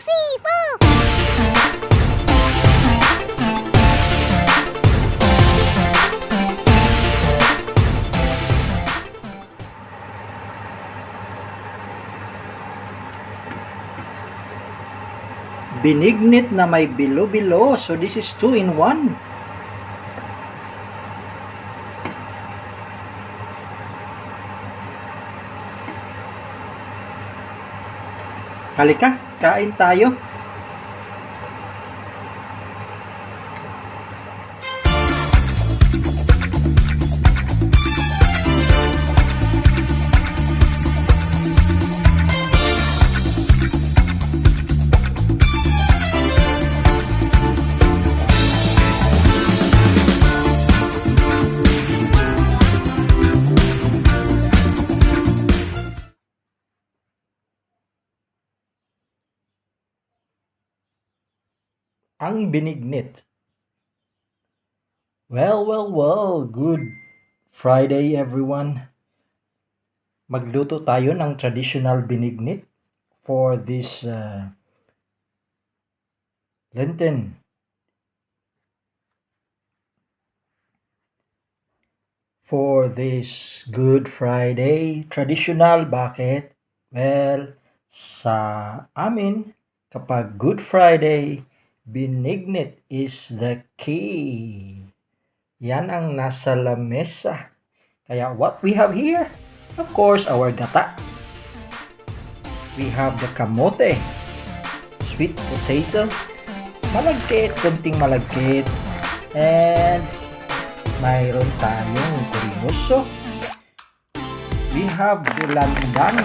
3, 4. Binignit na may bilo-bilo. So this is 2 in 1. Halika, kain tayo. Ang binignit. Well, good Friday everyone. Magluto tayo ng traditional binignit for this Lenten. For this Good Friday, traditional, bakit? Well, sa amin, kapag Good Friday, binignit is the key. Yan ang nasa lamesa. Kaya what we have here, of course, our gata. We have the kamote, sweet potato, malagkit, konting malagkit, and mayroon tayong kurimuso. We have bulandan.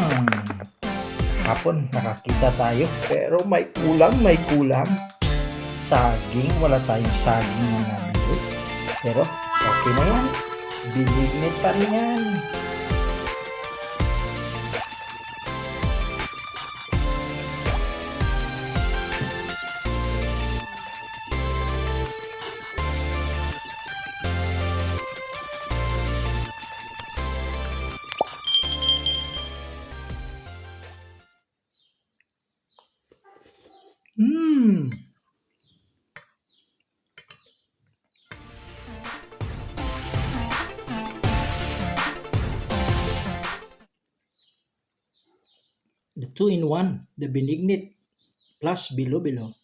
Hapon nakakita tayo, pero may kulang. Saging, wala tayong saging na nabili. Pero okay na yan. Binignit pa rin yan. The 2 in 1, the binignit plus bilo-bilo.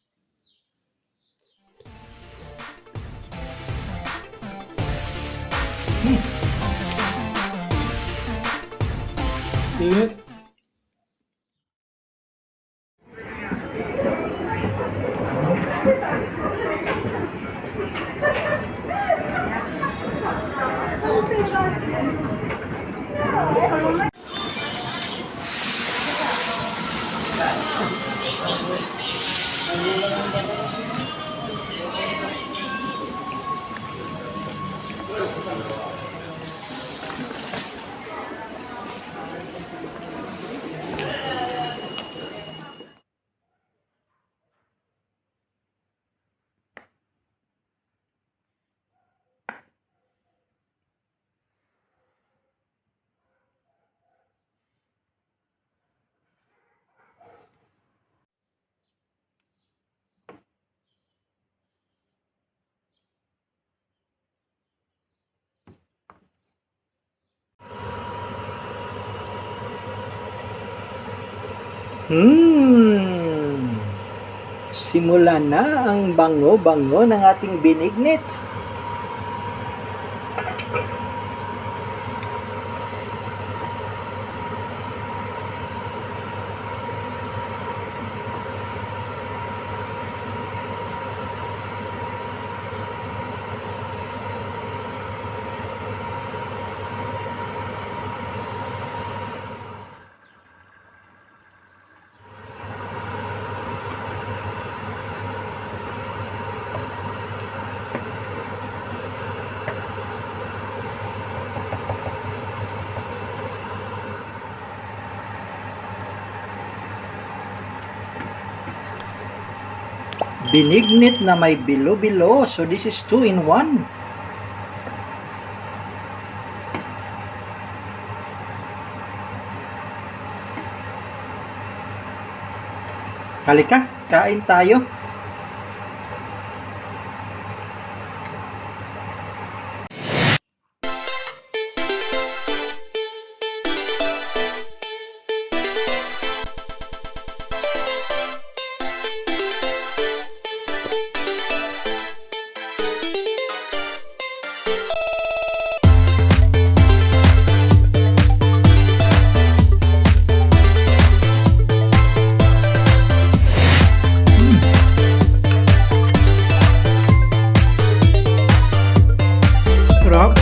Simula na ang bango-bango ng ating binignit. Binignit na may bilo-bilo. So this is 2 in 1. Halika, Kain tayo. Sarap.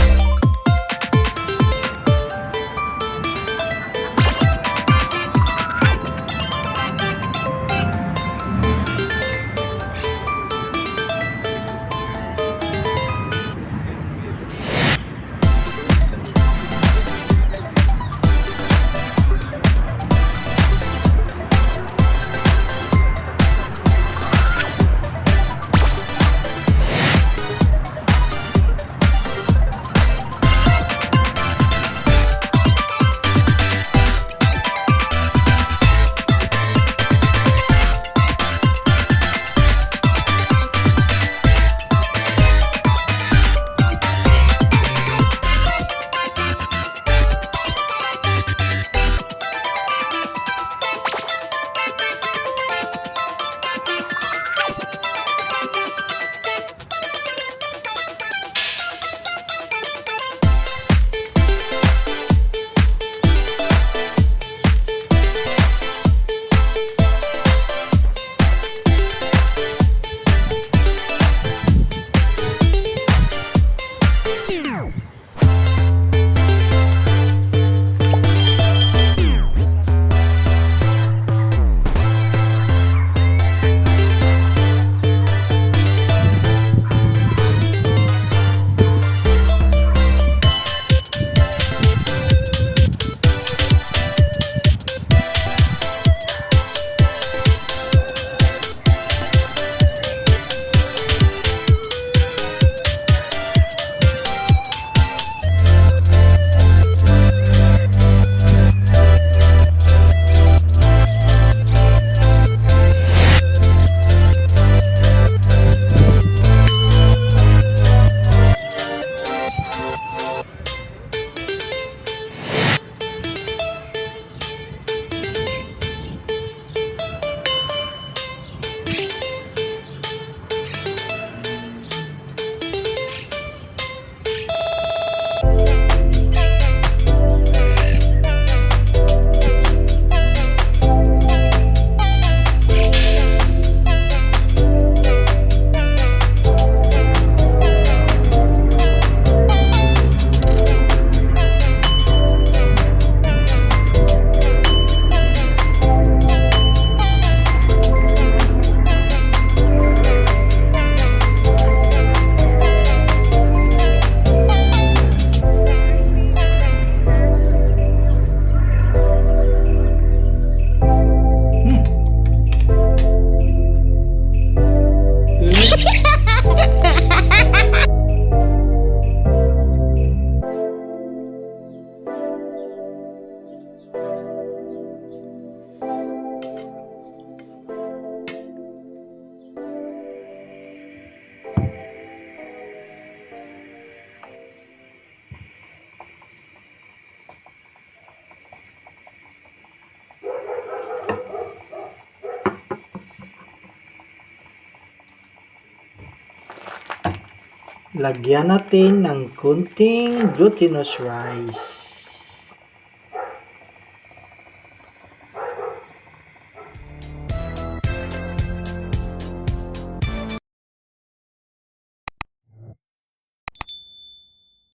Lagyan natin ng kunting glutinous rice.